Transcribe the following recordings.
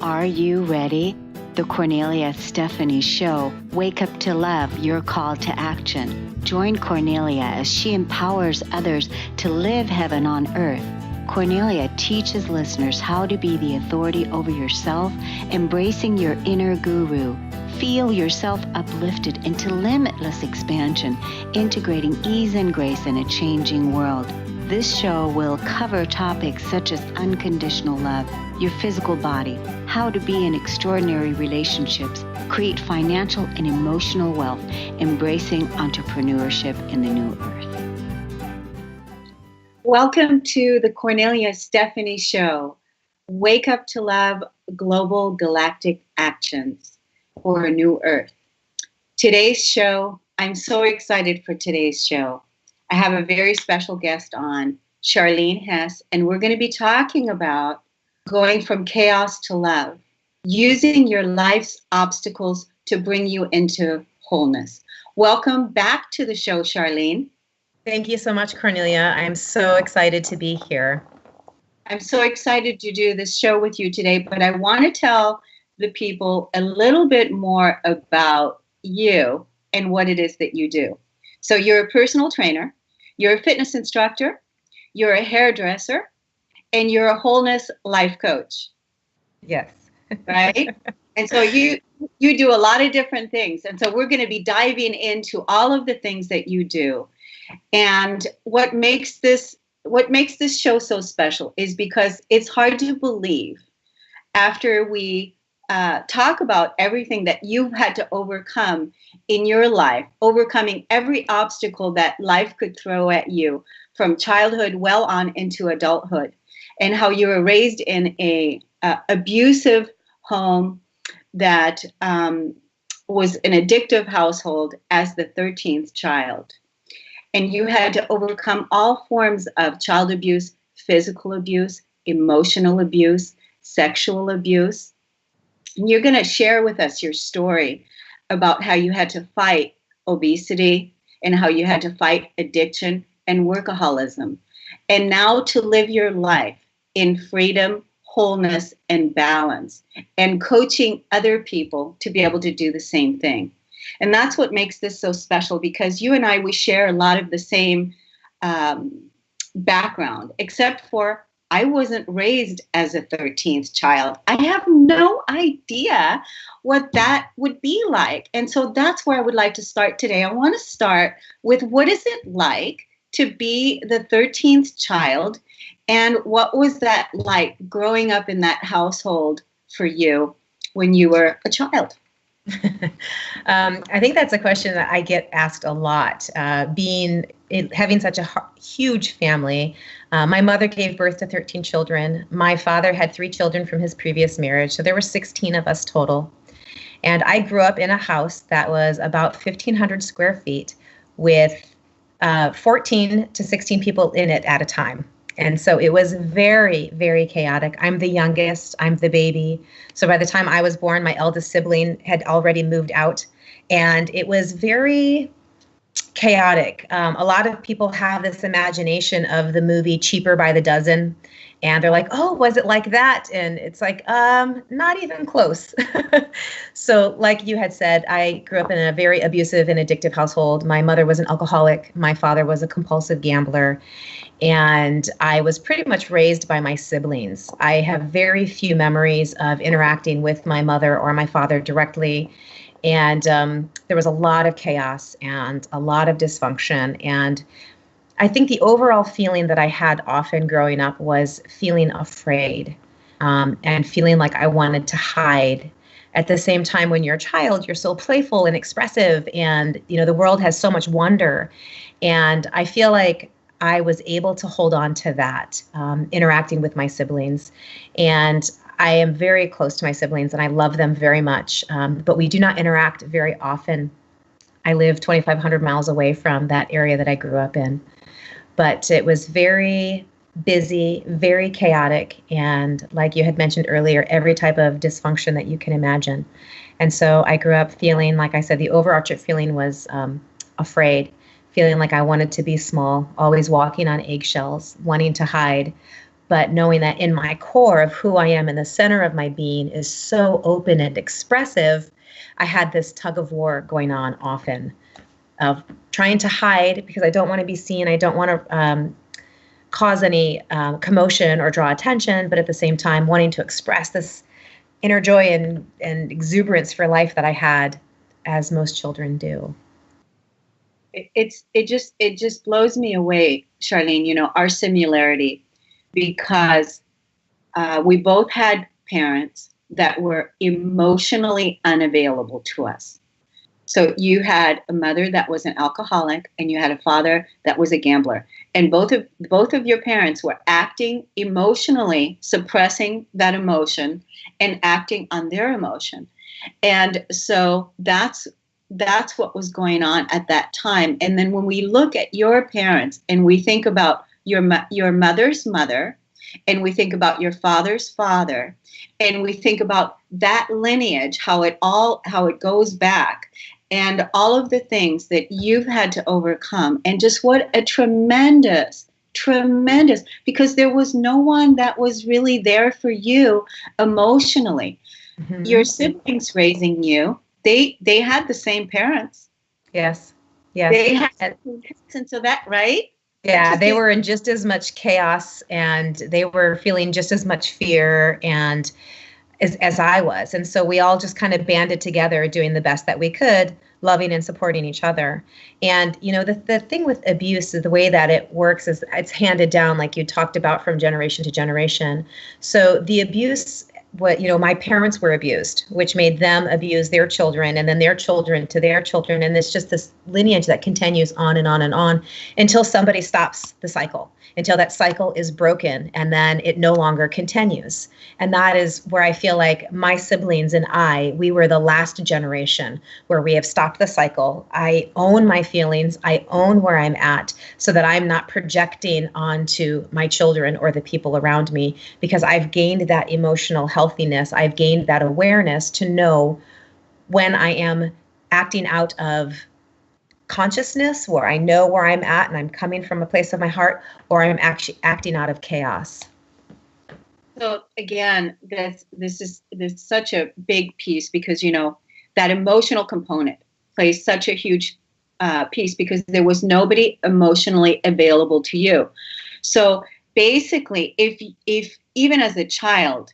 Are you ready? The Kornelia Stephanie Show. Wake up to love, your call to action. Join Kornelia as she empowers others to live heaven on earth. Kornelia teaches listeners how to be the authority over yourself, embracing your inner guru. Feel yourself uplifted into limitless expansion, integrating ease and grace in a changing world. This show will cover topics such as unconditional love, your physical body, how to be in extraordinary relationships, create financial and emotional wealth, embracing entrepreneurship in the new earth. Welcome to the Kornelia Stephanie Show. Wake up to love, global galactic actions for a new earth. Today's show, I'm so excited for today's show. I have a very special guest on, Charleen Hess, and we're going to be talking about going from chaos to love, using your life's obstacles to bring you into wholeness. Welcome back to the show, Charleen. Thank you so much, Kornelia. I'm so excited to be here. I'm so excited to do this show with you today, but I want to tell the people a little bit more about you and what it is that you do. So you're a personal trainer, you're a fitness instructor, you're a hairdresser, and you're a wholeness life coach. Yes. Right? And so you do a lot of different things. And so we're going to be diving into all of the things that you do. And what makes this show so special is because it's hard to believe after we talk about everything that you've had to overcome in your life, overcoming every obstacle that life could throw at you from childhood well on into adulthood, and how you were raised in a abusive home that was an addictive household as the 13th child. And you had to overcome all forms of child abuse, physical abuse, emotional abuse, sexual abuse. And you're going to share with us your story about how you had to fight obesity and how you had to fight addiction and workaholism. And now to live your life in freedom, wholeness, and balance, and coaching other people to be able to do the same thing. And that's what makes this so special, because you and I, we share a lot of the same background, except for I wasn't raised as a 13th child. I have no idea what that would be like. And so that's where I would like to start today. I want to start with, what is it like to be the 13th child? And what was that like growing up in that household for you when you were a child? I think that's a question that I get asked a lot. Having such a huge family. My mother gave birth to 13 children. My father had 3 children from his previous marriage. So there were 16 of us total. And I grew up in a house that was about 1,500 square feet with 14 to 16 people in it at a time. And so it was very, very chaotic. I'm the youngest. I'm the baby. So by the time I was born, my eldest sibling had already moved out. And it was very chaotic. A lot of people have this imagination of the movie Cheaper by the Dozen. And they're like, oh, was it like that? And it's like, not even close. So like you had said, I grew up in a very abusive and addictive household. My mother was an alcoholic. My father was a compulsive gambler. And I was pretty much raised by my siblings. I have very few memories of interacting with my mother or my father directly. And there was a lot of chaos and a lot of dysfunction. And I think the overall feeling that I had often growing up was feeling afraid and feeling like I wanted to hide. At the same time, when you're a child, you're so playful and expressive, and the world has so much wonder. And I feel like I was able to hold on to that, interacting with my siblings. And I am very close to my siblings and I love them very much, but we do not interact very often. I live 2,500 miles away from that area that I grew up in. But it was very busy, very chaotic, and like you had mentioned earlier, every type of dysfunction that you can imagine. And so I grew up feeling, like I said, the overarching feeling was afraid, feeling like I wanted to be small, always walking on eggshells, wanting to hide. but knowing that in my core of who I am in the center of my being is so open and expressive, I had this tug of war going on often of trying to hide because I don't want to be seen. I don't want to cause any commotion or draw attention, but at the same time wanting to express this inner joy and exuberance for life that I had, as most children do. It just blows me away, Charleen, our similarity, because we both had parents that were emotionally unavailable to us. So you had a mother that was an alcoholic and you had a father that was a gambler. And both of your parents were acting emotionally, suppressing that emotion and acting on their emotion. And so that's what was going on at that time. And then when we look at your parents and we think about your mother's mother, and we think about your father's father, and we think about that lineage, how it goes back, and all of the things that you've had to overcome, and just what a tremendous, because there was no one that was really there for you emotionally. Mm-hmm. Your siblings raising you, they had the same parents. Yes. They had the same parents, and so that, right? Yeah, they were in just as much chaos and they were feeling just as much fear and as I was. And so we all just kind of banded together doing the best that we could, loving and supporting each other. And, the thing with abuse is the way that it works is it's handed down, like you talked about, from generation to generation. So the abuse, my parents were abused, which made them abuse their children and then their children to their children. And it's just this lineage that continues on and on and on until somebody stops the cycle, until that cycle is broken and then it no longer continues. And that is where I feel like my siblings and we were the last generation where we have stopped the cycle. I own my feelings. I own where I'm at so that I'm not projecting onto my children or the people around me, because I've gained that emotional healthiness. I've gained that awareness to know when I am acting out of consciousness, where I know where I'm at and I'm coming from a place of my heart, or I'm actually acting out of chaos. So again, this is such a big piece, because that emotional component plays such a huge piece, because there was nobody emotionally available to you. So basically, if even as a child,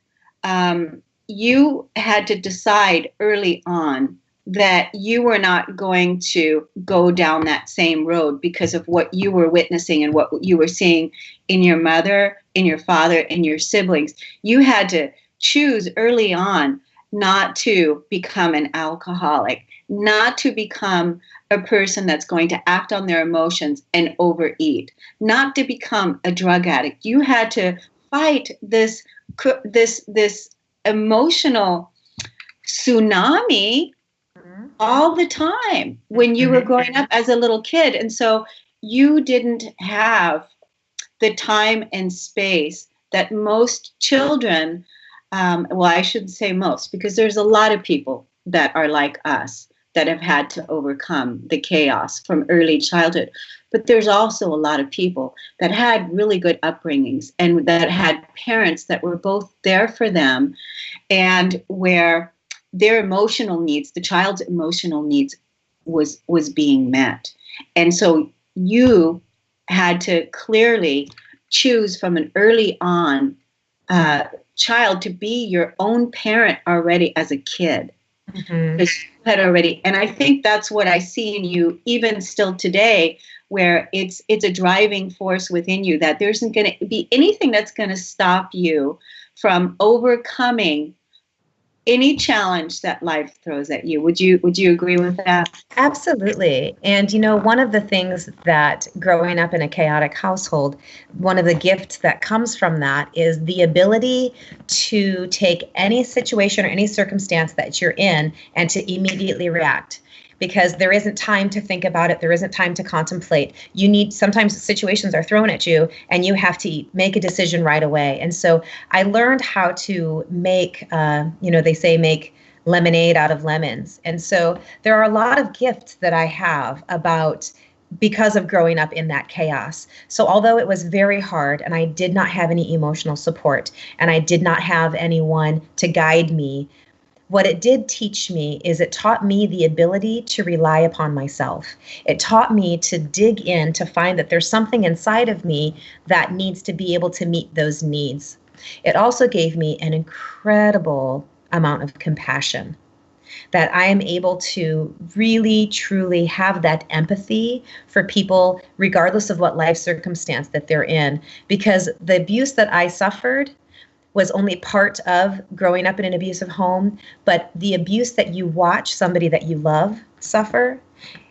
you had to decide early on that you were not going to go down that same road because of what you were witnessing and what you were seeing in your mother, in your father, in your siblings. You had to choose early on not to become an alcoholic, not to become a person that's going to act on their emotions and overeat, not to become a drug addict. You had to fight this emotional tsunami all the time when you were growing up as a little kid. And so you didn't have the time and space that most children, I shouldn't say most, because there's a lot of people that are like us that have had to overcome the chaos from early childhood. But there's also a lot of people that had really good upbringings and that had parents that were both there for them, and where their emotional needs, the child's emotional needs, was being met. And so you had to clearly choose from an early on child to be your own parent already as a kid. Mm-hmm. You had already, and I think that's what I see in you even still today, where it's a driving force within you, that there isn't going to be anything that's going to stop you from overcoming any challenge that life throws at you. Would you agree with that? Absolutely. And one of the things that growing up in a chaotic household, one of the gifts that comes from that is the ability to take any situation or any circumstance that you're in and to immediately react. Because there isn't time to think about it. There isn't time to contemplate. Sometimes situations are thrown at you and you have to make a decision right away. And so I learned how to make, they say make lemonade out of lemons. And so there are a lot of gifts that I have about because of growing up in that chaos. So although it was very hard and I did not have any emotional support and I did not have anyone to guide me, what it did teach me is it taught me the ability to rely upon myself. It taught me to dig in to find that there's something inside of me that needs to be able to meet those needs. It also gave me an incredible amount of compassion, that I am able to really, truly have that empathy for people, regardless of what life circumstance that they're in, because the abuse that I suffered was only part of growing up in an abusive home, but the abuse that you watch somebody that you love suffer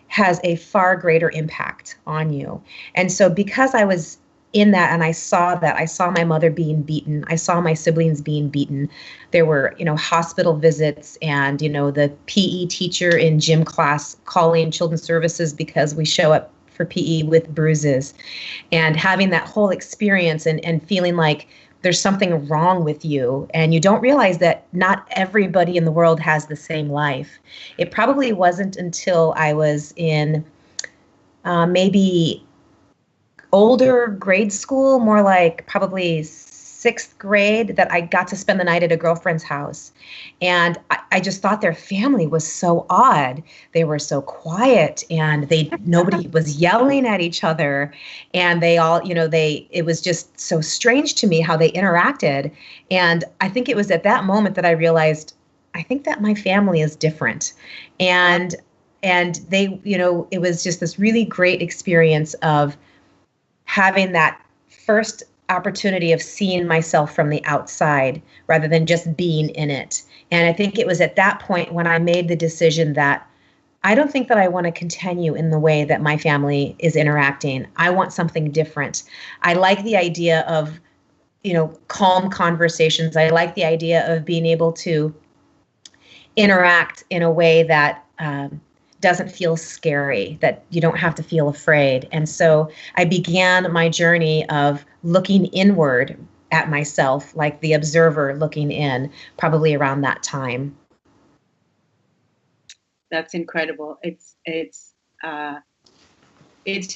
has a far greater impact on you. And so because I was in that and I saw my mother being beaten, I saw my siblings being beaten. There were, hospital visits and, the PE teacher in gym class calling children's services because we show up for PE with bruises, and having that whole experience and feeling like there's something wrong with you, and you don't realize that not everybody in the world has the same life. It probably wasn't until I was in maybe older grade school, more like probably 6th grade, that I got to spend the night at a girlfriend's house. And I just thought their family was so odd. They were so quiet and nobody was yelling at each other. And they all, it was just so strange to me how they interacted. And I think it was at that moment that I realized, I think that my family is different. And they, it was just this really great experience of having that first opportunity of seeing myself from the outside rather than just being in it. And I think it was at that point when I made the decision that I don't think that I want to continue in the way that my family is interacting. I want something different. I like the idea of, calm conversations. I like the idea of being able to interact in a way that doesn't feel scary, that you don't have to feel afraid. And so I began my journey of looking inward at myself, like the observer looking in, probably around that time. That's incredible. It's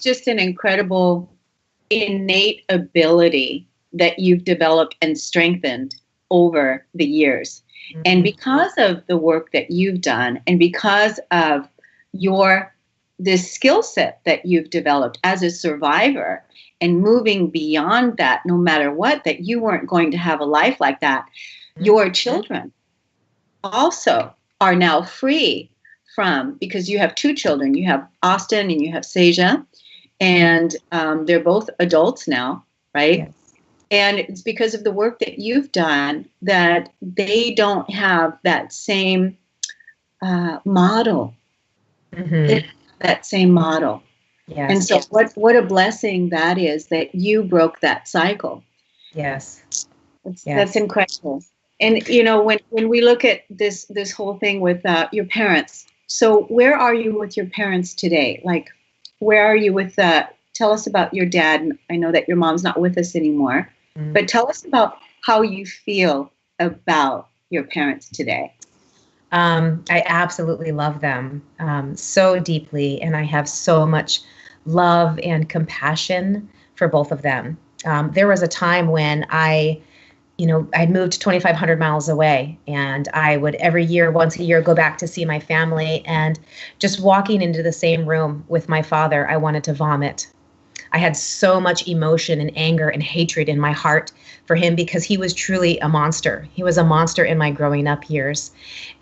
just an incredible innate ability that you've developed and strengthened over the years. Mm-hmm. And because of the work that you've done, and because of this skill set that you've developed as a survivor, and moving beyond that, no matter what, that you weren't going to have a life like that. Mm-hmm. Your children also are now free from, because you have 2 children, you have Austin and you have Seja, and they're both adults now, right? Yes. And it's because of the work that you've done that they don't have that same model. Mm-hmm. That same model. Yes. And so what a blessing that is that you broke that cycle. Yes. That's incredible. And when we look at this whole thing with your parents, so where are you with your parents today? Like, where are you with tell us about your dad. I know that your mom's not with us anymore, but tell us about how you feel about your parents today. I absolutely love them so deeply, and I have so much love and compassion for both of them. There was a time when I'd moved 2,500 miles away, and I would every year, once a year, go back to see my family, and just walking into the same room with my father, I wanted to vomit. I had so much emotion and anger and hatred in my heart for him because he was truly a monster. He was a monster in my growing up years.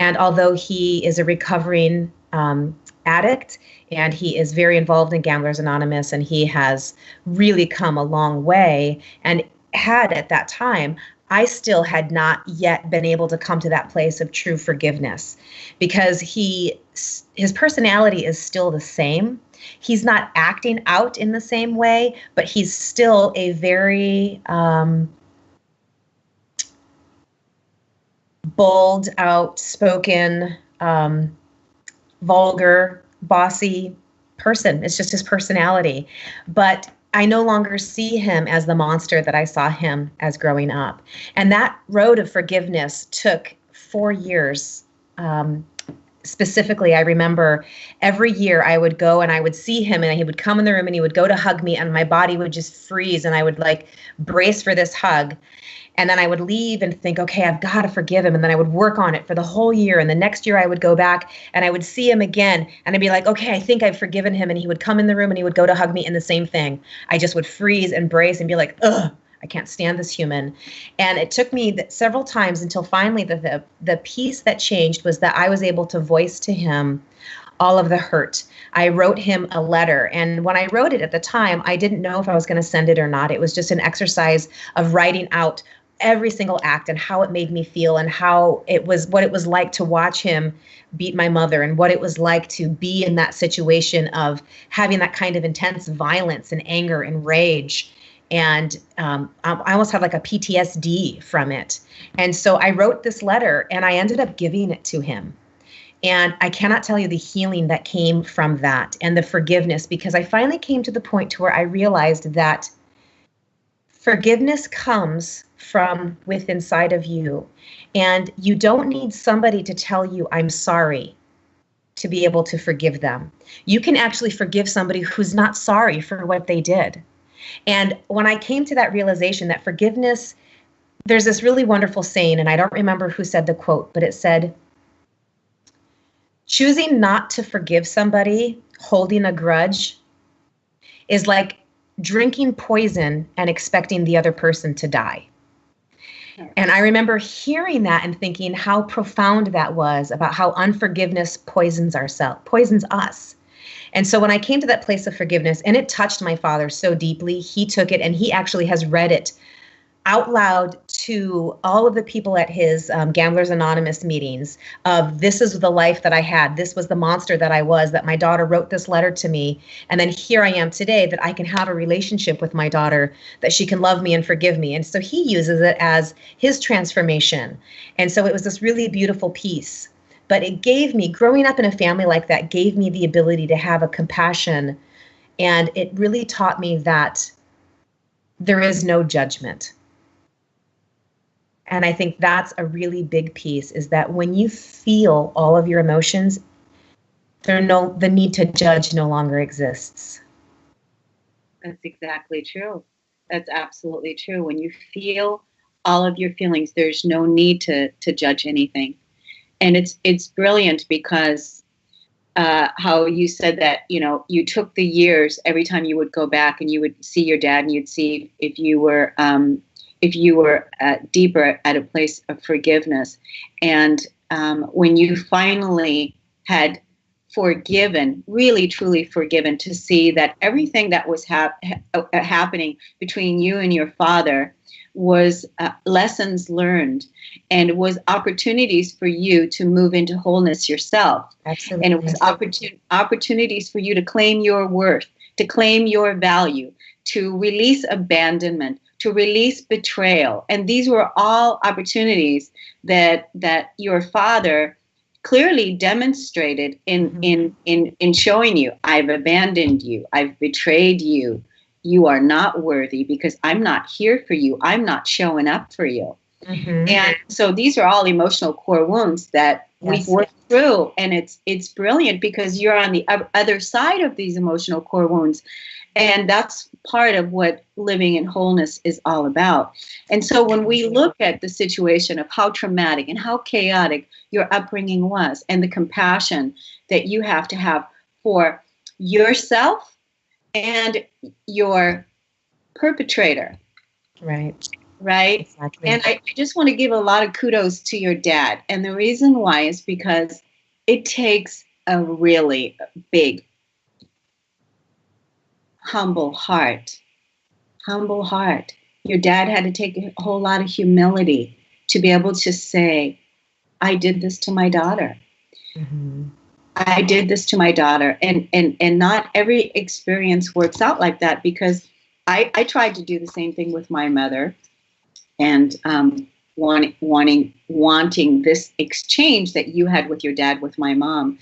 And although he is a recovering addict, and he is very involved in Gamblers Anonymous, and he has really come a long way, and had at that time, I still had not yet been able to come to that place of true forgiveness, because his personality is still the same. He's not acting out in the same way, but he's still a very bold, outspoken, vulgar, bossy person. It's just his personality. But I no longer see him as the monster that I saw him as growing up. And that road of forgiveness took 4 years, specifically, I remember every year I would go and I would see him and he would come in the room and he would go to hug me and my body would just freeze and I would like brace for this hug. And then I would leave and think, okay, I've got to forgive him. And then I would work on it for the whole year. And the next year I would go back and I would see him again. And I'd be like, okay, I think I've forgiven him. And he would come in the room and he would go to hug me and the same thing. I just would freeze and brace and be like, ugh, I can't stand this human. And it took me several times until finally the piece that changed was that I was able to voice to him all of the hurt. I wrote him a letter. And when I wrote it at the time, I didn't know if I was going to send it or not. It was just an exercise of writing out every single act and how it made me feel and how it was, what it was like to watch him beat my mother and what it was like to be in that situation of having that kind of intense violence and anger and rage. And I almost had like a PTSD from it. And so I wrote this letter and I ended up giving it to him. And I cannot tell you the healing that came from that and the forgiveness, because I finally came to the point to where I realized that forgiveness comes from within inside of you. And you don't need somebody to tell you, I'm sorry, to be able to forgive them. You can actually forgive somebody who's not sorry for what they did. And when I came to that realization that forgiveness, there's this really wonderful saying, and I don't remember who said the quote, but it said, choosing not to forgive somebody, holding a grudge, is like drinking poison and expecting the other person to die. And I remember hearing that and thinking how profound that was about how unforgiveness poisons us. And so when I came to that place of forgiveness, and it touched my father so deeply, he took it and he actually has read it out loud to all of the people at his Gamblers Anonymous meetings of, this is the life that I had. This was the monster that I was, that my daughter wrote this letter to me. And then here I am today, that I can have a relationship with my daughter, that she can love me and forgive me. And so he uses it as his transformation. And so it was this really beautiful piece. But it gave me, growing up in a family like that, gave me the ability to have a compassion. And it really taught me that there is no judgment. And I think that's a really big piece, is that when you feel all of your emotions, the need to judge no longer exists. That's exactly true. That's absolutely true. When you feel all of your feelings, there's no need to judge anything. And it's brilliant because how you said that, you took the years every time you would go back and you would see your dad and you'd see if you were deeper at a place of forgiveness. And when you finally had forgiven, really, truly forgiven, to see that everything that was happening between you and your father was lessons learned and was opportunities for you to move into wholeness yourself. Absolutely. And it was opportunities for you to claim your worth, to claim your value, to release abandonment, to release betrayal. And these were all opportunities that your father clearly demonstrated in showing you, I've abandoned you, I've betrayed you, you are not worthy because I'm not here for you, I'm not showing up for you. Mm-hmm. And so these are all emotional core wounds that we've worked through. And it's brilliant because you're on the other side of these emotional core wounds. And that's part of what living in wholeness is all about. And so when we look at the situation of how traumatic and how chaotic your upbringing was, and the compassion that you have to have for yourself and your perpetrator. Right. Exactly. And I just want to give a lot of kudos to your dad. And the reason why is because it takes a really big, humble heart. Your dad had to take a whole lot of humility to be able to say, I did this to my daughter. Mm-hmm. I did this to my daughter. And not every experience works out like that, because I tried to do the same thing with my mother, and wanting this exchange that you had with your dad with my mom.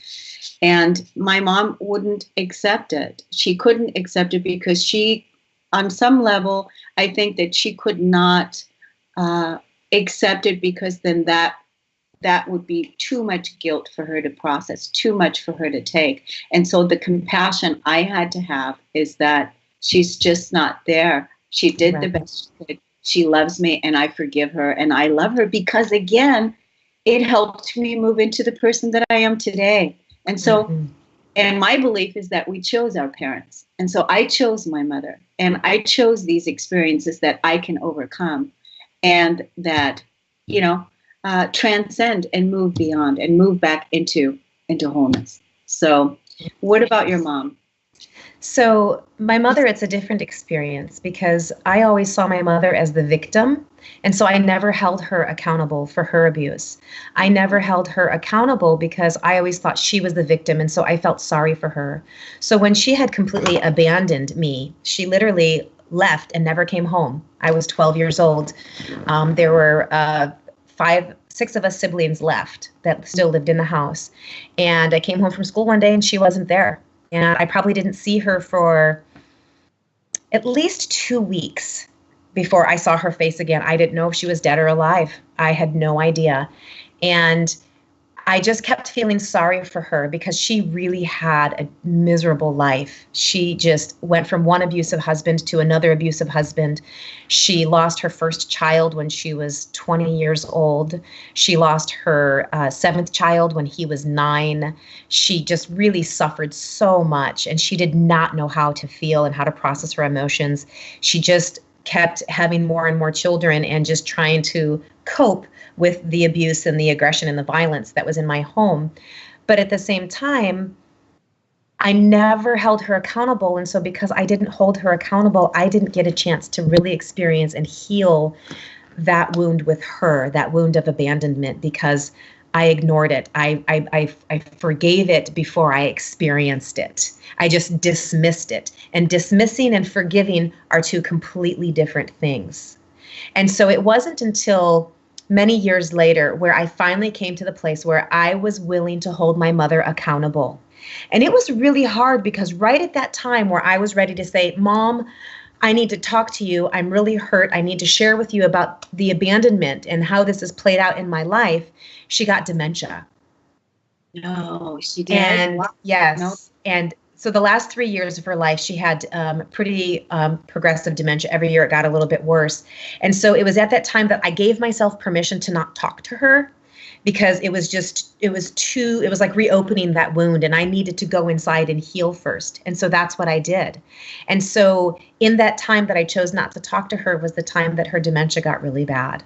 And my mom wouldn't accept it. She couldn't accept it because she, on some level, I think that she could not accept it, because then that that would be too much guilt for her to process, too much for her to take. And so the compassion I had to have is that she's just not there. She did the best she could. She loves me, and I forgive her, and I love her because, again, it helped me move into the person that I am today. And so, and my belief is that we chose our parents. And so I chose my mother, and I chose these experiences that I can overcome and that, transcend and move beyond and move back into wholeness. So what about your mom? So my mother, it's a different experience because I always saw my mother as the victim. And so I never held her accountable for her abuse. I never held her accountable because I always thought she was the victim. And so I felt sorry for her. So when she had completely abandoned me, she literally left and never came home. I was 12 years old. There were 6 of us siblings left that still lived in the house. And I came home from school one day and she wasn't there. And I probably didn't see her for at least 2 weeks before I saw her face again. I didn't know if she was dead or alive. I had no idea. And I just kept feeling sorry for her because she really had a miserable life. She just went from one abusive husband to another abusive husband. She lost her first child when she was 20 years old. She lost her 7th child when he was 9. She just really suffered so much, and she did not know how to feel and how to process her emotions. She just kept having more and more children and just trying to cope with the abuse and the aggression and the violence that was in my home. But at the same time, I never held her accountable. And so because I didn't hold her accountable, I didn't get a chance to really experience and heal that wound with her, that wound of abandonment, because I ignored it. I forgave it before I experienced it. I just dismissed it. And dismissing and forgiving are 2 completely different things. And so it wasn't until many years later where I finally came to the place where I was willing to hold my mother accountable. And it was really hard because right at that time where I was ready to say, Mom, I need to talk to you. I'm really hurt. I need to share with you about the abandonment and how this has played out in my life. She got dementia. No, she did. And wow. Yes. No. And so the last 3 years of her life, she had pretty progressive dementia. Every year it got a little bit worse. And so it was at that time that I gave myself permission to not talk to her because it was like reopening that wound, and I needed to go inside and heal first. And so that's what I did. And so in that time that I chose not to talk to her was the time that her dementia got really bad.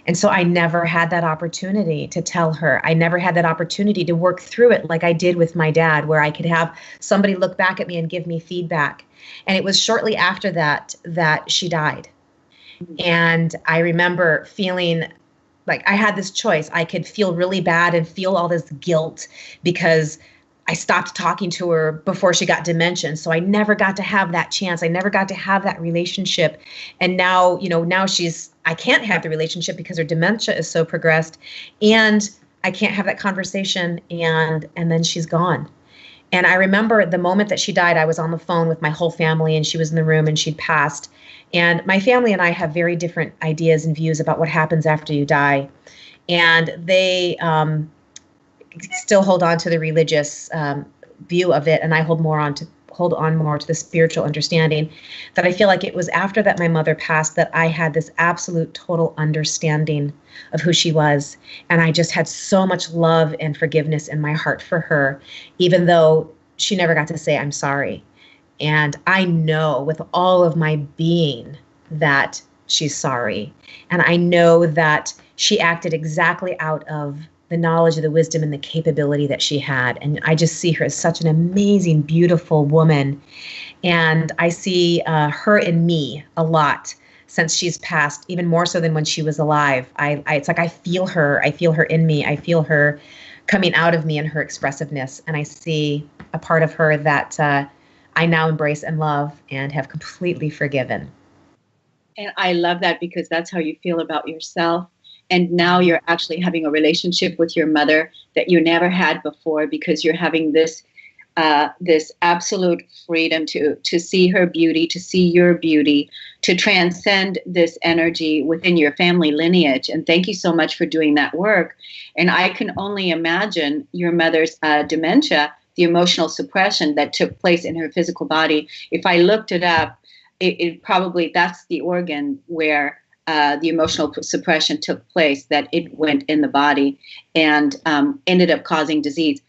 And so I never had that opportunity to tell her. I never had that opportunity to work through it like I did with my dad, where I could have somebody look back at me and give me feedback. And it was shortly after that she died. And I remember feeling like I had this choice. I could feel really bad and feel all this guilt because I stopped talking to her before she got dementia. So I never got to have that chance. I never got to have that relationship. And now, I can't have the relationship because her dementia is so progressed, and I can't have that conversation. And then she's gone. And I remember the moment that she died, I was on the phone with my whole family, and she was in the room and she'd passed. And my family and I have very different ideas and views about what happens after you die. And they still hold on to the religious view of it, and I hold on more to the spiritual understanding. That I feel like it was after that my mother passed that I had this absolute total understanding of who she was, and I just had so much love and forgiveness in my heart for her, even though she never got to say I'm sorry. And I know with all of my being that she's sorry, and I know that she acted exactly out of the knowledge, the wisdom, and the capability that she had. And I just see her as such an amazing, beautiful woman. And I see her in me a lot since she's passed, even more so than when she was alive. It's like I feel her in me. I feel her coming out of me in her expressiveness. And I see a part of her that I now embrace and love and have completely forgiven. And I love that because that's how you feel about yourself. And now you're actually having a relationship with your mother that you never had before because you're having this this absolute freedom to see her beauty, to see your beauty, to transcend this energy within your family lineage. And thank you so much for doing that work. And I can only imagine your mother's dementia, the emotional suppression that took place in her physical body. If I looked it up, it probably, that's the organ where the emotional suppression took place, that it went in the body and ended up causing disease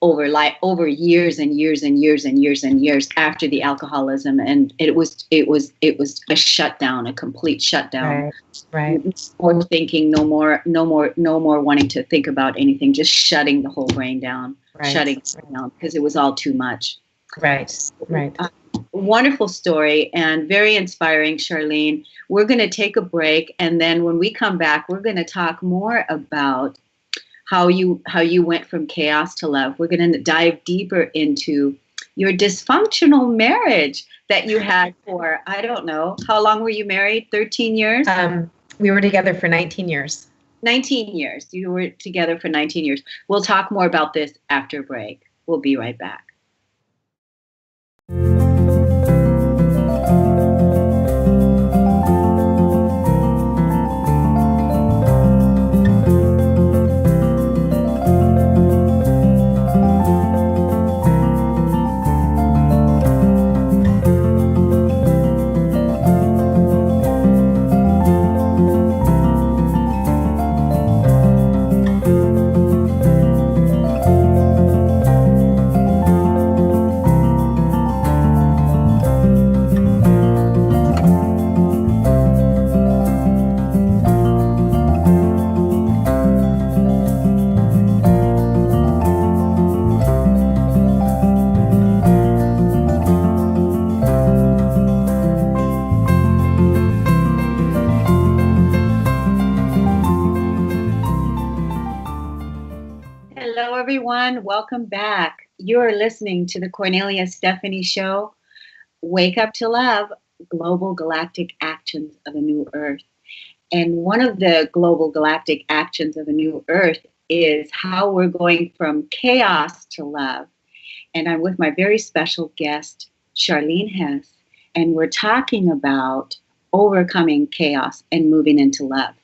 over years and years and years and years and years after the alcoholism. And it was a shutdown, a complete shutdown. Right. More thinking, no more wanting to think about anything, just shutting the whole brain down, shutting it down because it was all too much. Right. Wonderful story and very inspiring, Charleen. We're going to take a break, and then when we come back, we're going to talk more about how you went from chaos to love. We're going to dive deeper into your dysfunctional marriage that you had for, I don't know, how long were you married? 13 years? We were together for 19 years. 19 years. You were together for 19 years. We'll talk more about this after break. We'll be right back. Welcome back. You're listening to the Kornelia Stephanie Show. Wake up to love, global galactic actions of a new earth. And one of the global galactic actions of a new earth is how we're going from chaos to love. And I'm with my very special guest, Charleen Hess, and we're talking about overcoming chaos and moving into love.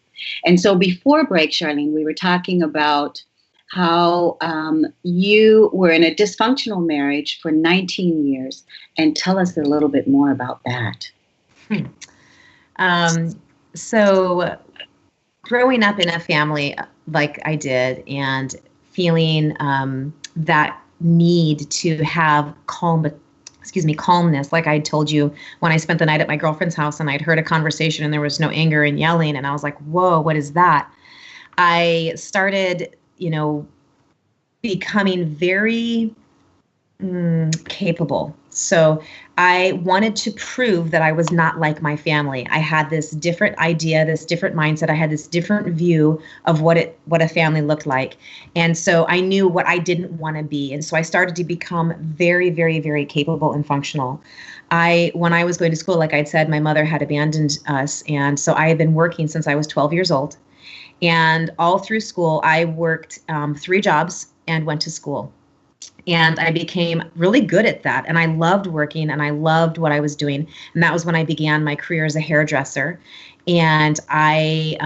And so before break, Charleen, we were talking about how you were in a dysfunctional marriage for 19 years. And tell us a little bit more about that. So growing up in a family like I did and feeling that need to have calmness, like I told you when I spent the night at my girlfriend's house and I'd heard a conversation and there was no anger and yelling. And I was like, whoa, what is that? I started becoming very capable. So I wanted to prove that I was not like my family. I had this different idea, this different mindset. I had this different view of what a family looked like. And so I knew what I didn't want to be. And so I started to become very, very, very capable and functional. When I was going to school, like I'd said, my mother had abandoned us. And so I had been working since I was 12 years old. And all through school, I worked 3 jobs and went to school. And I became really good at that. And I loved working and I loved what I was doing. And that was when I began my career as a hairdresser. And I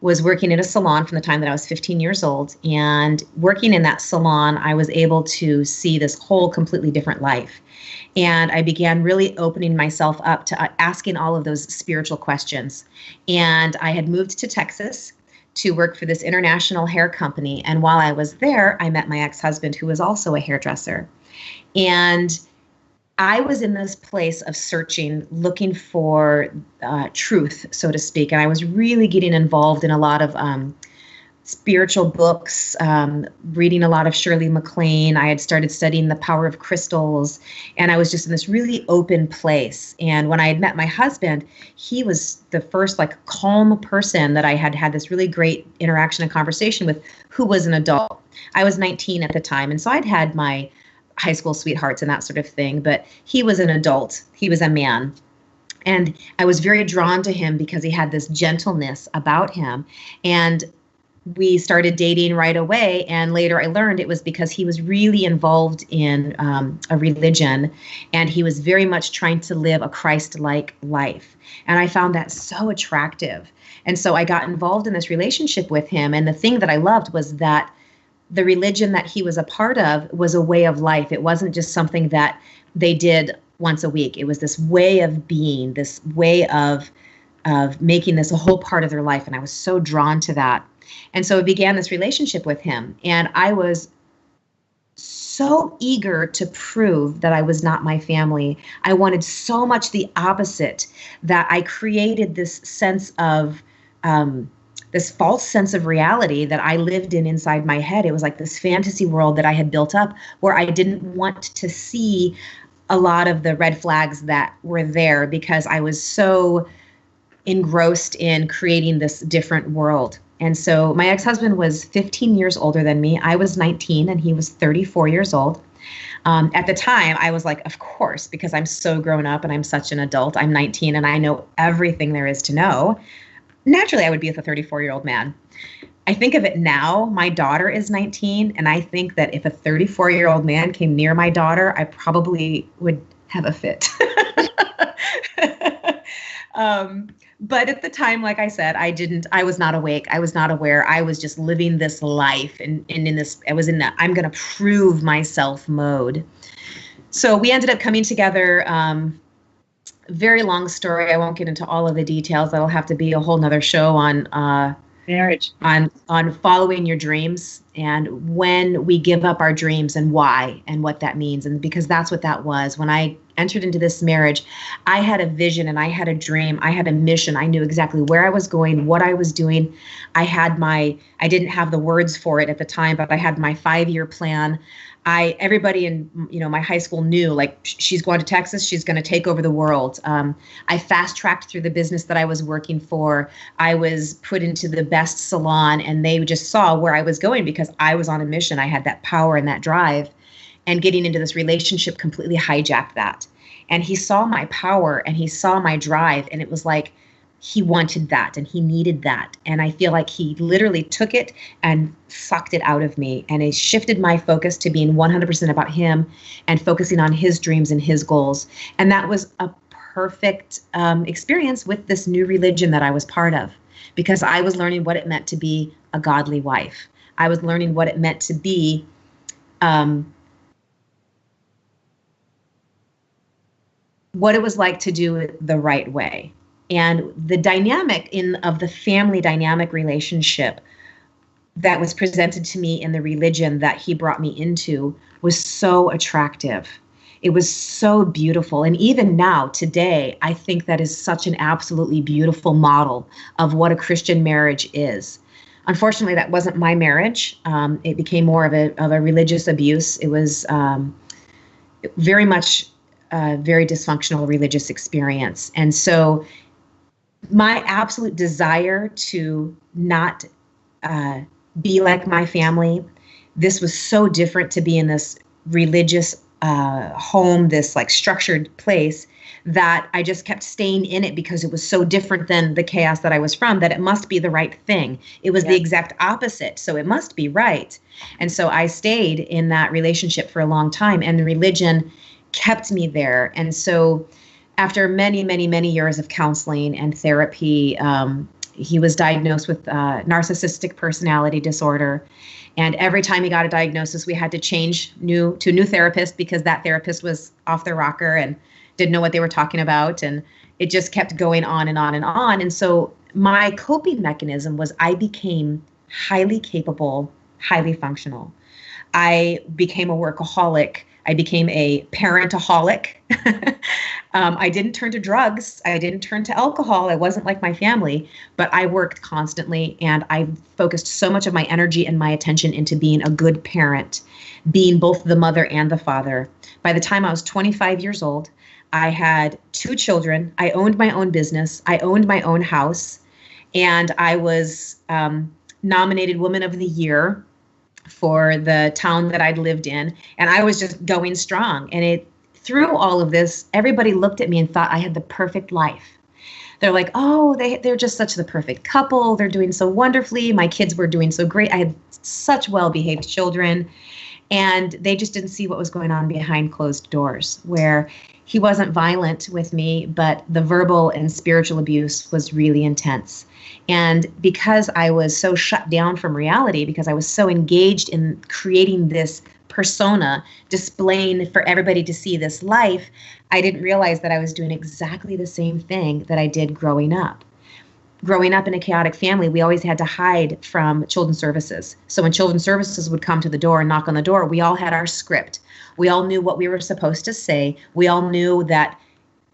was working in a salon from the time that I was 15 years old. And working in that salon, I was able to see this whole completely different life. And I began really opening myself up to asking all of those spiritual questions. And I had moved to Texas to work for this international hair company. And while I was there, I met my ex-husband, who was also a hairdresser. And I was in this place of searching, looking for truth, so to speak. And I was really getting involved in a lot of spiritual books, reading a lot of Shirley MacLaine. I had started studying the power of crystals, and I was just in this really open place. And when I had met my husband, he was the first calm person that I had had this really great interaction and conversation with, who was an adult. I was 19 at the time, and so I'd had my high school sweethearts and that sort of thing, but he was an adult. He was a man. And I was very drawn to him because he had this gentleness about him. And we started dating right away. And later I learned it was because he was really involved in a religion, and he was very much trying to live a Christ-like life. And I found that so attractive. And so I got involved in this relationship with him. And the thing that I loved was that the religion that he was a part of was a way of life. It wasn't just something that they did once a week. It was this way of being, this way of making this a whole part of their life. And I was so drawn to that. And so I began this relationship with him. And I was so eager to prove that I was not my family. I wanted so much the opposite, that I created this sense of, this false sense of reality that I lived in inside my head. It was like this fantasy world that I had built up where I didn't want to see a lot of the red flags that were there, because I was so engrossed in creating this different world. And so my ex-husband was 15 years older than me. I was 19 and he was 34 years old. At the time, I was like, of course, because I'm so grown up and I'm such an adult. I'm 19 and I know everything there is to know. Naturally, I would be with a 34-year-old man. I think of it now, my daughter is 19, and I think that if a 34-year-old man came near my daughter, I probably would have a fit. But at the time, like I said, I was not awake. I was not aware. I was just living this life. And in this, I was in that I'm going to prove myself mode. So we ended up coming together. Very long story. I won't get into all of the details. That'll have to be a whole nother show on marriage, on following your dreams, and when we give up our dreams and why and what that means. And because that's what that was. When I entered into this marriage, I had a vision and I had a dream. I had a mission. I knew exactly where I was going, what I was doing. I didn't have the words for it at the time, but I had my 5-year plan. Everybody in my high school knew, like, she's going to Texas, she's going to take over the world. I fast tracked through the business that I was working for. I was put into the best salon, and they just saw where I was going because I was on a mission. I had that power and that drive, and getting into this relationship completely hijacked that. And he saw my power and he saw my drive, and it was like, he wanted that and he needed that. And I feel like he literally took it and sucked it out of me. And it shifted my focus to being 100% about him and focusing on his dreams and his goals. And that was a perfect experience with this new religion that I was part of, because I was learning what it meant to be a godly wife. I was learning what it meant to be what it was like to do it the right way. And the dynamic of the family dynamic relationship that was presented to me in the religion that he brought me into was so attractive. It was so beautiful. And even now, today, I think that is such an absolutely beautiful model of what a Christian marriage is. Unfortunately, that wasn't my marriage. It became more of a religious abuse. It was very much a very dysfunctional religious experience. And so my absolute desire to not be like my family, this was so different to be in this religious home, this like structured place, that I just kept staying in it because it was so different than the chaos that I was from, that it must be the right thing. It was the exact opposite, so it must be right. And so I stayed in that relationship for a long time, and the religion kept me there. And so after many, many, many years of counseling and therapy, he was diagnosed with narcissistic personality disorder. And every time he got a diagnosis, we had to change to a new therapist, because that therapist was off their rocker and didn't know what they were talking about. And it just kept going on and on and on. And so my coping mechanism was I became highly capable, highly functional. I became a workaholic. I became a parentaholic. I didn't turn to drugs. I didn't turn to alcohol. I wasn't like my family, but I worked constantly, and I focused so much of my energy and my attention into being a good parent, being both the mother and the father. By the time I was 25 years old, I had 2 children. I owned my own business. I owned my own house, and I was nominated Woman of the Year for the town that I'd lived in. And I was just going strong. And through all of this, everybody looked at me and thought I had the perfect life. They're like, oh, they're just such the perfect couple. They're doing so wonderfully. My kids were doing so great. I had such well-behaved children. And they just didn't see what was going on behind closed doors, where he wasn't violent with me, but the verbal and spiritual abuse was really intense. And because I was so shut down from reality, because I was so engaged in creating this persona, displaying for everybody to see this life, I didn't realize that I was doing exactly the same thing that I did growing up. Growing up in a chaotic family, we always had to hide from children's services. So when children's services would come to the door and knock on the door, we all had our script. We all knew what we were supposed to say. We all knew that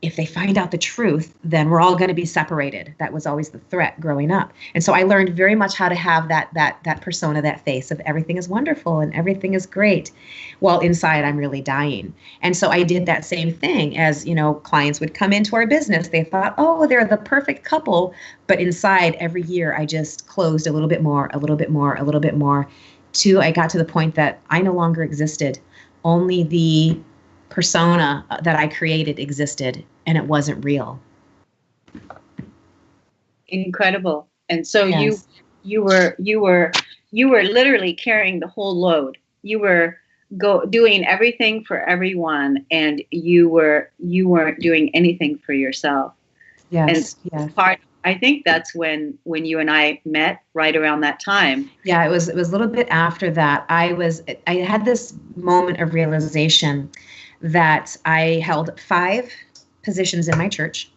if they find out the truth, then we're all going to be separated. That was always the threat growing up. And so I learned very much how to have that persona, that face of everything is wonderful and everything is great, while inside I'm really dying. And so I did that same thing as, clients would come into our business. They thought, oh, they're the perfect couple. But inside every year, I just closed a little bit more, a little bit more, a little bit more, till I got to the point that I no longer existed. Only the persona that I created existed, and it wasn't real. Incredible. And so Yes. you were literally carrying the whole load. You were doing everything for everyone, and you weren't doing anything for yourself. Yes. And Yes. I think that's when you and I met, right around that time. Yeah, it was a little bit after that. I had this moment of realization that I held 5 positions in my church.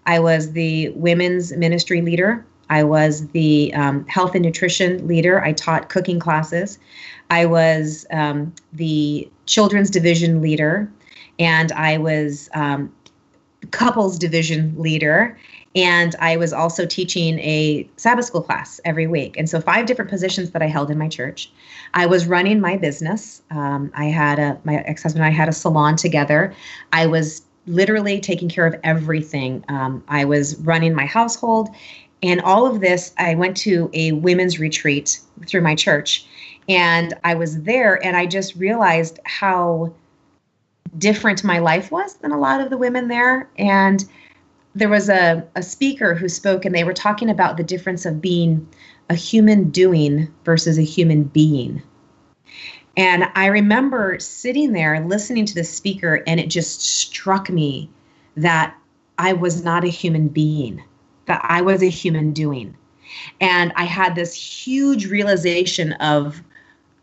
I was the women's ministry leader. I was the health and nutrition leader. I taught cooking classes. I was the children's division leader, and I was couples division leader. And I was also teaching a Sabbath school class every week. And so 5 different positions that I held in my church. I was running my business. My ex-husband and I had a salon together. I was literally taking care of everything. I was running my household. And all of this, I went to a women's retreat through my church. And I was there, and I just realized how different my life was than a lot of the women there. And there was a speaker who spoke, and they were talking about the difference of being a human doing versus a human being. And I remember sitting there listening to the speaker, and it just struck me that I was not a human being, that I was a human doing. And I had this huge realization of,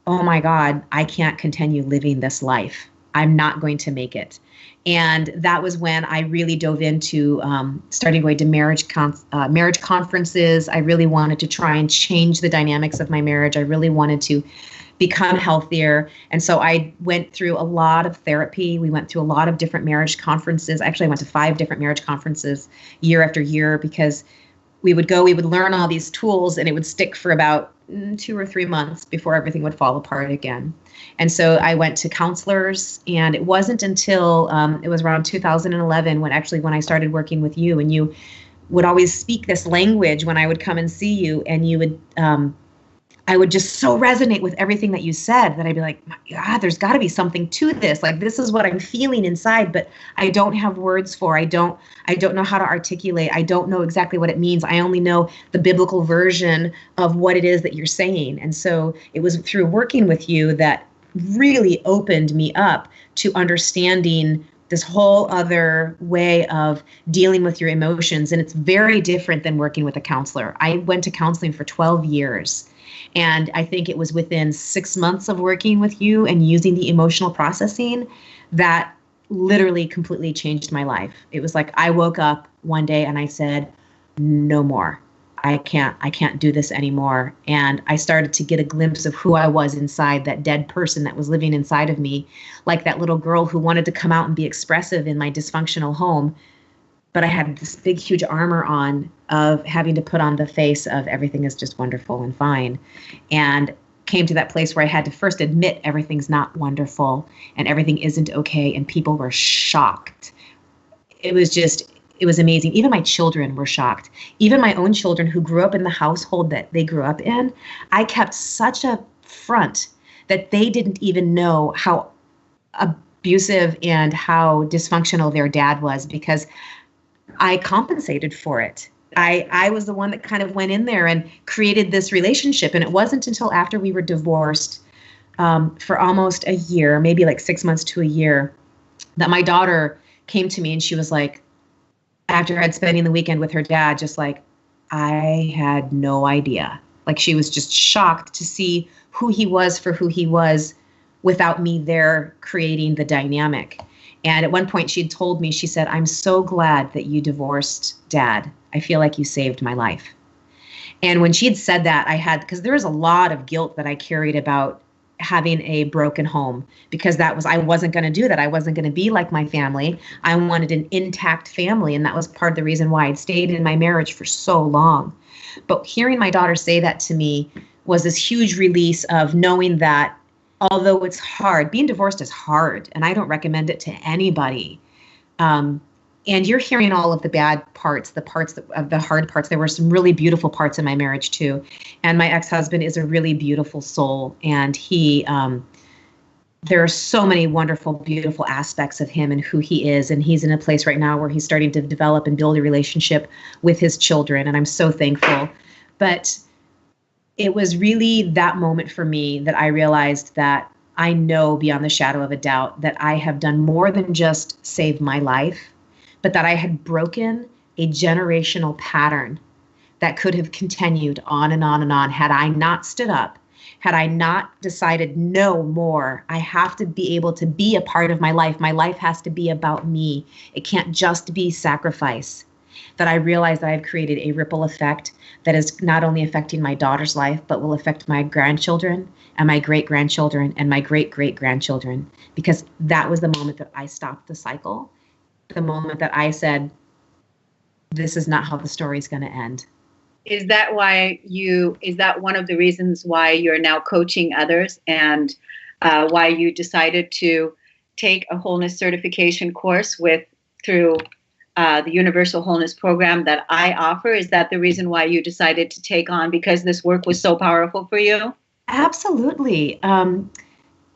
oh my God, I can't continue living this life. I'm not going to make it. And that was when I really dove into starting going to marriage conferences. I really wanted to try and change the dynamics of my marriage. I really wanted to become healthier. And so I went through a lot of therapy. We went through a lot of different marriage conferences. Actually, I went to 5 different marriage conferences year after year, because we would learn all these tools, and it would stick for about 2 or 3 months before everything would fall apart again. And so I went to counselors, and it wasn't until it was around 2011 when I started working with you, and you would always speak this language when I would come and see you, and you would, I would just so resonate with everything that you said that I'd be like, God, there's got to be something to this. Like, this is what I'm feeling inside, but I don't have words for. I don't know how to articulate. I don't know exactly what it means. I only know the biblical version of what it is that you're saying. And so it was through working with you that really opened me up to understanding this whole other way of dealing with your emotions. And it's very different than working with a counselor. I went to counseling for 12 years. And I think it was within 6 months of working with you and using the emotional processing that literally completely changed my life. It was like I woke up one day and I said, no more. I can't do this anymore. And I started to get a glimpse of who I was inside, that dead person that was living inside of me, like that little girl who wanted to come out and be expressive in my dysfunctional home. But I had this big, huge armor on of having to put on the face of everything is just wonderful and fine. And came to that place where I had to first admit everything's not wonderful and everything isn't okay. And people were shocked. It was amazing. Even my children were shocked. Even my own children who grew up in the household that they grew up in, I kept such a front that they didn't even know how abusive and how dysfunctional their dad was, because I compensated for it. I was the one that kind of went in there and created this relationship. And it wasn't until after we were divorced for almost a year, maybe like 6 months to a year, that my daughter came to me and she was like, after I'd spending the weekend with her dad, just like, I had no idea. Like she was just shocked to see who he was for who he was without me there creating the dynamic. And at one point she'd told me, she said, I'm so glad that you divorced Dad. I feel like you saved my life. And when she had said that, because there was a lot of guilt that I carried about having a broken home, because I wasn't going to do that. I wasn't going to be like my family. I wanted an intact family. And that was part of the reason why I'd stayed in my marriage for so long. But hearing my daughter say that to me was this huge release of knowing that although it's hard, being divorced is hard, and I don't recommend it to anybody. And you're hearing all of the bad parts, of the hard parts. There were some really beautiful parts in my marriage too. And my ex-husband is a really beautiful soul. And there are so many wonderful, beautiful aspects of him and who he is. And he's in a place right now where he's starting to develop and build a relationship with his children. And I'm so thankful. But it was really that moment for me that I realized that I know beyond the shadow of a doubt that I have done more than just save my life, but that I had broken a generational pattern that could have continued on and on and on had I not stood up, had I not decided no more. I have to be able to be a part of my life. My life has to be about me. It can't just be sacrifice. That I realized that I've created a ripple effect that is not only affecting my daughter's life, but will affect my grandchildren and my great-grandchildren and my great-great-grandchildren, because that was the moment that I stopped the cycle, the moment that I said, this is not how the story is going to end. Is that one of the reasons why you're now coaching others, and why you decided to take a wholeness certification course through the Universal Wholeness Program that I offer? Is that the reason why you decided to take on, because this work was so powerful for you? Absolutely.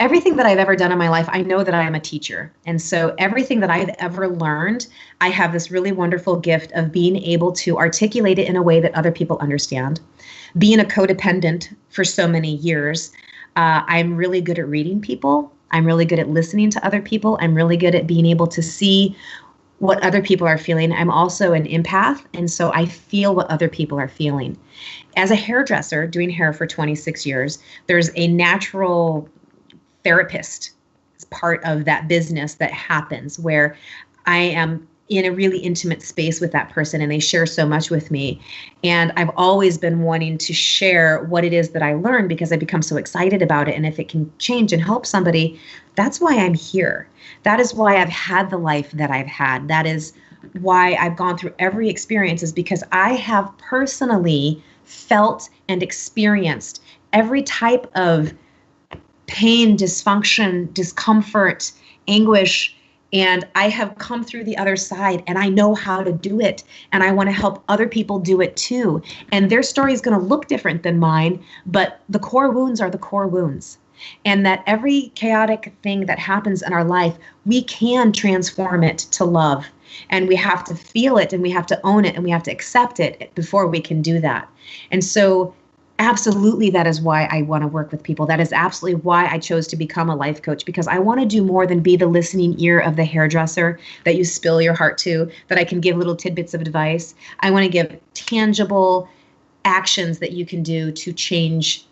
Everything that I've ever done in my life, I know that I am a teacher. And so everything that I've ever learned, I have this really wonderful gift of being able to articulate it in a way that other people understand. Being a codependent for so many years, I'm really good at reading people. I'm really good at listening to other people. I'm really good at being able to see what other people are feeling. I'm also an empath, and so I feel what other people are feeling. As a hairdresser, doing hair for 26 years, there's a natural therapist as part of that business that happens where I am in a really intimate space with that person and they share so much with me. And I've always been wanting to share what it is that I learned because I become so excited about it. And if it can change and help somebody, that's why I'm here. That is why I've had the life that I've had. That is why I've gone through every experience, is because I have personally felt and experienced every type of pain, dysfunction, discomfort, anguish, and I have come through the other side and I know how to do it. And I want to help other people do it too. And their story is going to look different than mine, but the core wounds are the core wounds. And that every chaotic thing that happens in our life, we can transform it to love. And we have to feel it and we have to own it and we have to accept it before we can do that. And so absolutely, that is why I want to work with people. That is absolutely why I chose to become a life coach, because I want to do more than be the listening ear of the hairdresser that you spill your heart to, that I can give little tidbits of advice. I want to give tangible actions that you can do to change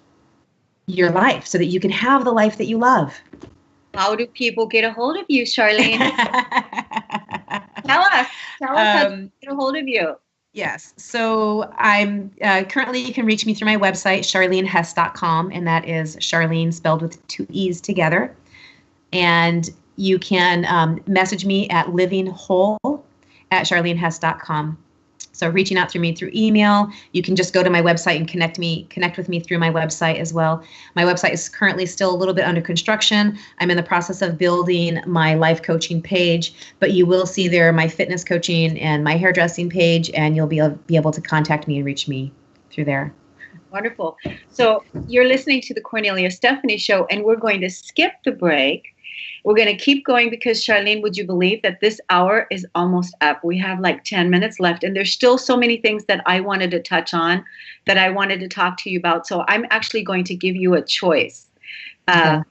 your life so that you can have the life that you love. How do people get a hold of you, Charleen? Tell us how to get a hold of you. Yes. So I'm currently, you can reach me through my website, charleenhess.com, and that is Charleen spelled with 2 E's together. And you can message me at livingwhole@charleenhess.com. So reaching out through me through email, you can just go to my website and connect with me through my website as well. My website is currently still a little bit under construction. I'm in the process of building my life coaching page, but you will see there my fitness coaching and my hairdressing page, and you'll be able to contact me and reach me through there. Wonderful. So you're listening to the Kornelia Stephanie Show, and we're going to skip the break. We're going to keep going because, Charleen, would you believe that this hour is almost up? We have like 10 minutes left, and there's still so many things that I wanted to touch on, that I wanted to talk to you about. So I'm actually going to give you a choice on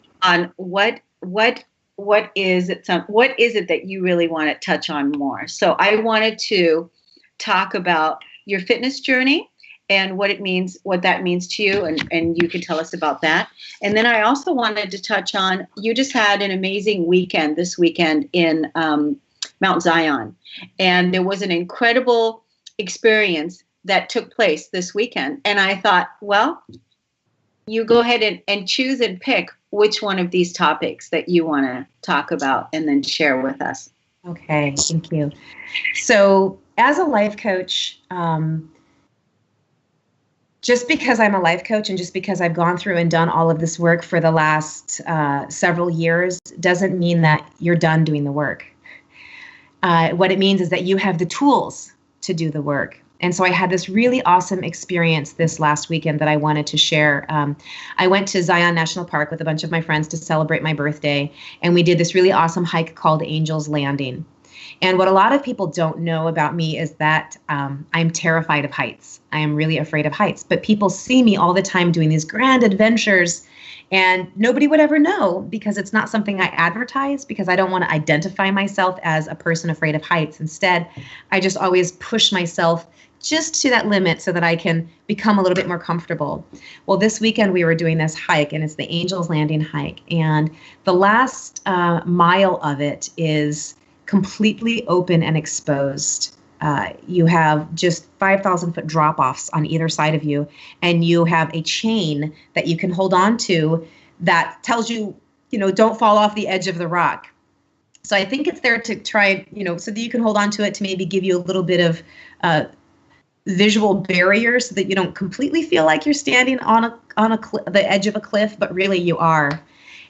what is it that you really want to touch on more. So I wanted to talk about your fitness journey and what that means to you, and you can tell us about that. And then I also wanted to touch on, you just had an amazing weekend this weekend in Mount Zion, and there was an incredible experience that took place this weekend. And I thought, well, you go ahead and choose and pick which one of these topics that you want to talk about and then share with us. Okay, thank you. So as a life coach, just because I'm a life coach and just because I've gone through and done all of this work for the last several years doesn't mean that you're done doing the work. What it means is that you have the tools to do the work. And so I had this really awesome experience this last weekend that I wanted to share. I went to Zion National Park with a bunch of my friends to celebrate my birthday, and we did this really awesome hike called Angel's Landing. And what a lot of people don't know about me is that I'm terrified of heights. I am really afraid of heights. But people see me all the time doing these grand adventures, and nobody would ever know because it's not something I advertise, because I don't want to identify myself as a person afraid of heights. Instead, I just always push myself just to that limit so that I can become a little bit more comfortable. Well, this weekend we were doing this hike, and it's the Angel's Landing hike. And the last mile of it is completely open and exposed. You have just 5,000 foot drop-offs on either side of you, and you have a chain that you can hold on to that tells you, don't fall off the edge of the rock. So I think it's there to try, so that you can hold on to it to maybe give you a little bit of visual barrier so that you don't completely feel like you're standing on the edge of a cliff, but really you are.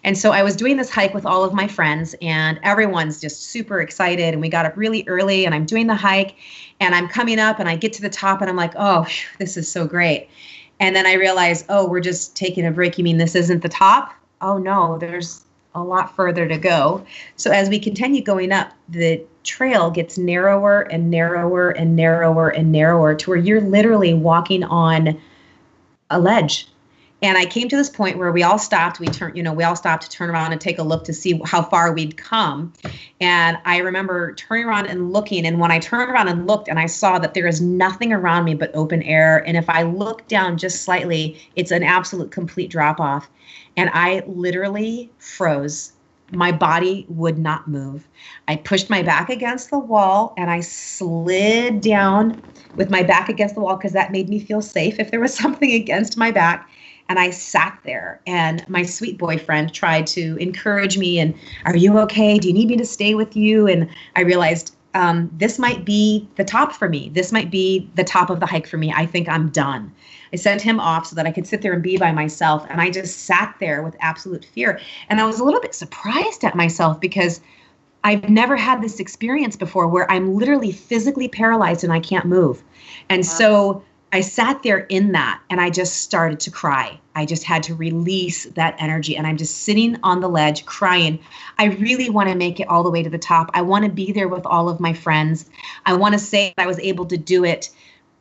And so I was doing this hike with all of my friends, and everyone's just super excited, and we got up really early, and I'm doing the hike, and I'm coming up, and I get to the top, and I'm like, oh, this is so great. And then I realize, oh, we're just taking a break. You mean this isn't the top? Oh no, there's a lot further to go. So as we continue going up, the trail gets narrower and narrower and narrower and narrower to where you're literally walking on a ledge. And I came to this point where we all stopped. We all stopped to turn around and take a look to see how far we'd come. And I remember turning around and looking. And when I turned around and looked, and I saw that there is nothing around me but open air. And if I look down just slightly, it's an absolute complete drop off. And I literally froze. My body would not move. I pushed my back against the wall, and I slid down with my back against the wall because that made me feel safe if there was something against my back. And I sat there, and my sweet boyfriend tried to encourage me and, are you okay? Do you need me to stay with you? And I realized this might be the top for me. This might be the top of the hike for me. I think I'm done. I sent him off so that I could sit there and be by myself. And I just sat there with absolute fear. And I was a little bit surprised at myself because I've never had this experience before where I'm literally physically paralyzed and I can't move. And so I sat there in that, and I just started to cry. I just had to release that energy, and I'm just sitting on the ledge crying. I really want to make it all the way to the top. I want to be there with all of my friends. I want to say I was able to do it,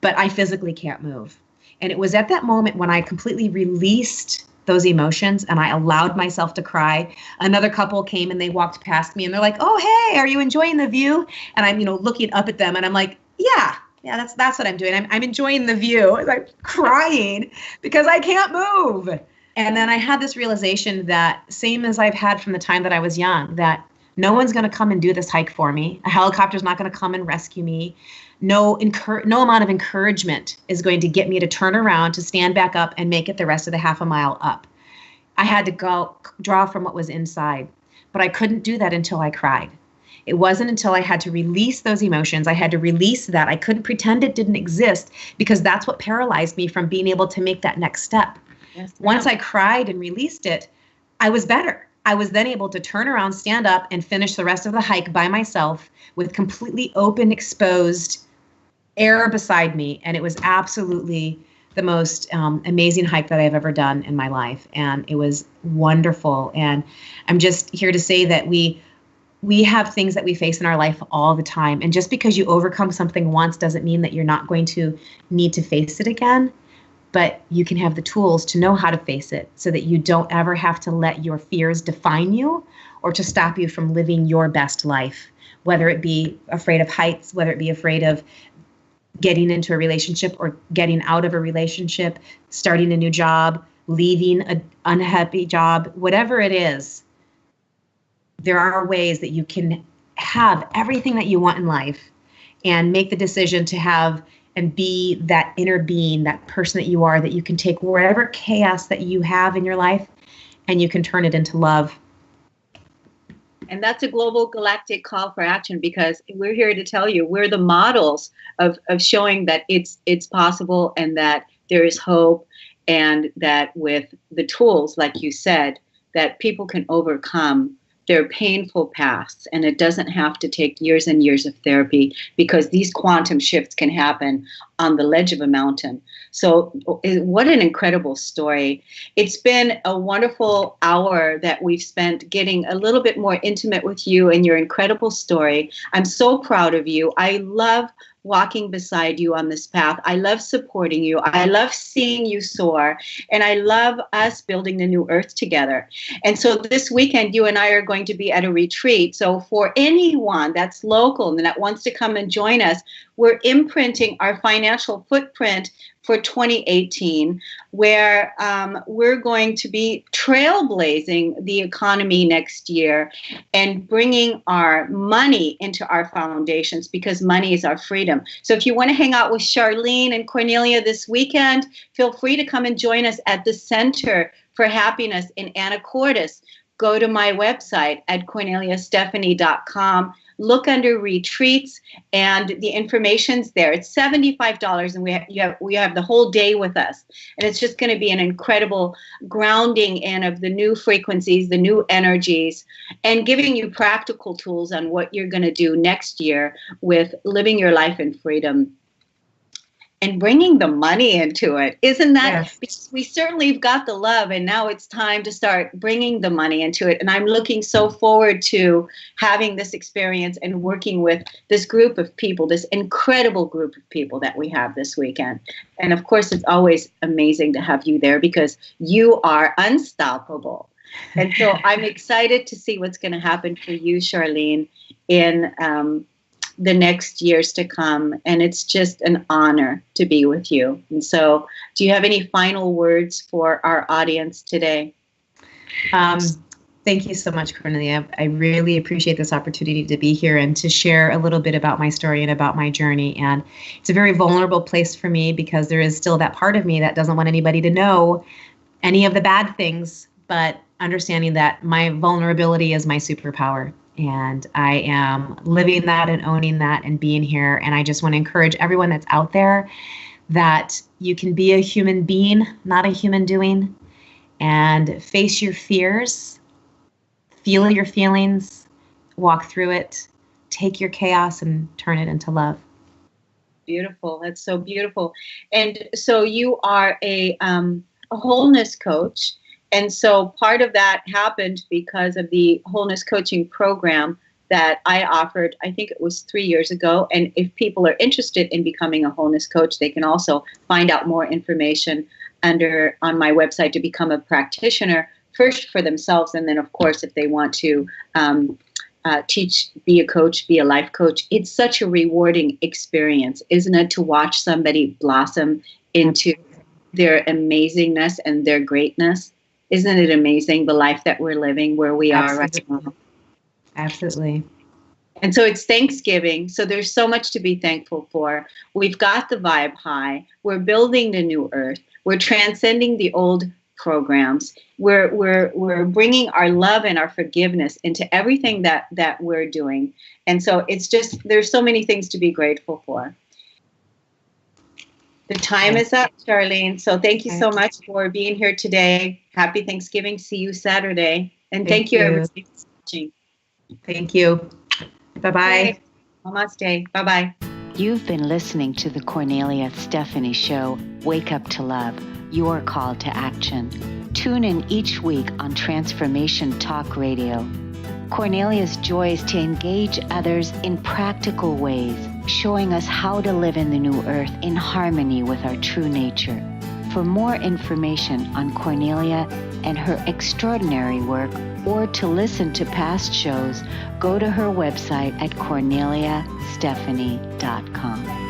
but I physically can't move. And it was at that moment when I completely released those emotions and I allowed myself to cry. Another couple came and they walked past me, and they're like, oh, hey, are you enjoying the view? And I'm, looking up at them, and I'm like, yeah, that's what I'm doing. I'm enjoying the view. I'm crying because I can't move. And then I had this realization that, same as I've had from the time that I was young, that no one's going to come and do this hike for me. A helicopter's not going to come and rescue me. No amount of encouragement is going to get me to turn around, to stand back up and make it the rest of the half a mile up. I had to go draw from what was inside, but I couldn't do that until I cried. It wasn't until I had to release those emotions. I had to release that. I couldn't pretend it didn't exist, because that's what paralyzed me from being able to make that next step. Yes, once I cried and released it, I was better. I was then able to turn around, stand up, and finish the rest of the hike by myself with completely open, exposed air beside me. And it was absolutely the most amazing hike that I've ever done in my life. And it was wonderful. And I'm just here to say that we have things that we face in our life all the time. And just because you overcome something once doesn't mean that you're not going to need to face it again. But you can have the tools to know how to face it so that you don't ever have to let your fears define you or to stop you from living your best life, whether it be afraid of heights, whether it be afraid of getting into a relationship or getting out of a relationship, starting a new job, leaving an unhappy job, whatever it is. There are ways that you can have everything that you want in life and make the decision to have and be that inner being, that person that you are, that you can take wherever chaos that you have in your life and you can turn it into love. And that's a global galactic call for action, because we're here to tell you we're the models of showing that it's possible and that there is hope, and that with the tools, like you said, that people can overcome their painful pasts, and it doesn't have to take years and years of therapy, because these quantum shifts can happen on the ledge of a mountain. So what an incredible story. It's been a wonderful hour that we've spent getting a little bit more intimate with you and your incredible story. I'm so proud of you. I love walking beside you on this path. I love supporting you. I love seeing you soar. And I love us building the new earth together. And so this weekend, you and I are going to be at a retreat. So for anyone that's local and that wants to come and join us, we're imprinting our financial footprint for 2018, where we're going to be trailblazing the economy next year and bringing our money into our foundations, because money is our freedom. So if you want to hang out with Charleen and Kornelia this weekend, feel free to come and join us at the Center for Happiness in Anacortes. Go to my website at KorneliaStephanie.com. Look under retreats, and the information's there. It's $75, and we have the whole day with us. And it's just going to be an incredible grounding in of the new frequencies, the new energies, and giving you practical tools on what you're going to do next year with living your life in freedom and bringing the money into it. Isn't that? Yes. Because we certainly have got the love, and now it's time to start bringing the money into it. And I'm looking so forward to having this experience and working with this group of people, this incredible group of people that we have this weekend. And of course, it's always amazing to have you there, because you are unstoppable. And so I'm excited to see what's going to happen for you, Charleen, in the next years to come. And it's just an honor to be with you. And so do you have any final words for our audience today? Thank you so much, Kornelia. I really appreciate this opportunity to be here and to share a little bit about my story and about my journey. And it's a very vulnerable place for me, because there is still that part of me that doesn't want anybody to know any of the bad things, but understanding that my vulnerability is my superpower. And I am living that and owning that and being here. And I just want to encourage everyone that's out there that you can be a human being, not a human doing, and face your fears, feel your feelings, walk through it, take your chaos and turn it into love. Beautiful. That's so beautiful. And so you are a wholeness coach. And so part of that happened because of the wholeness coaching program that I offered, I think it was 3 years ago. And if people are interested in becoming a wholeness coach, they can also find out more information on my website to become a practitioner, first for themselves. And then, of course, if they want to teach, be a coach, be a life coach. It's such a rewarding experience, isn't it, to watch somebody blossom into their amazingness and their greatness? Isn't it amazing, the life that we're living, where we are right now? Absolutely. And so it's Thanksgiving, so there's so much to be thankful for. We've got the vibe high. We're building the new earth. We're transcending the old programs. We're bringing our love and our forgiveness into everything that we're doing. And so it's just, there's so many things to be grateful for. The time is up, Charleen. So thank you so much for being here today. Happy Thanksgiving. See you Saturday. And thank you everybody for watching. Thank you. Bye-bye. Namaste. Bye-bye. You've been listening to the Kornelia Stephanie Show, Wake Up to Love, your call to action. Tune in each week on Transformation Talk Radio. Kornelia's joy is to engage others in practical ways, showing us how to live in the new earth in harmony with our true nature. For more information on Kornelia and her extraordinary work, or to listen to past shows, go to her website at korneliastephanie.com.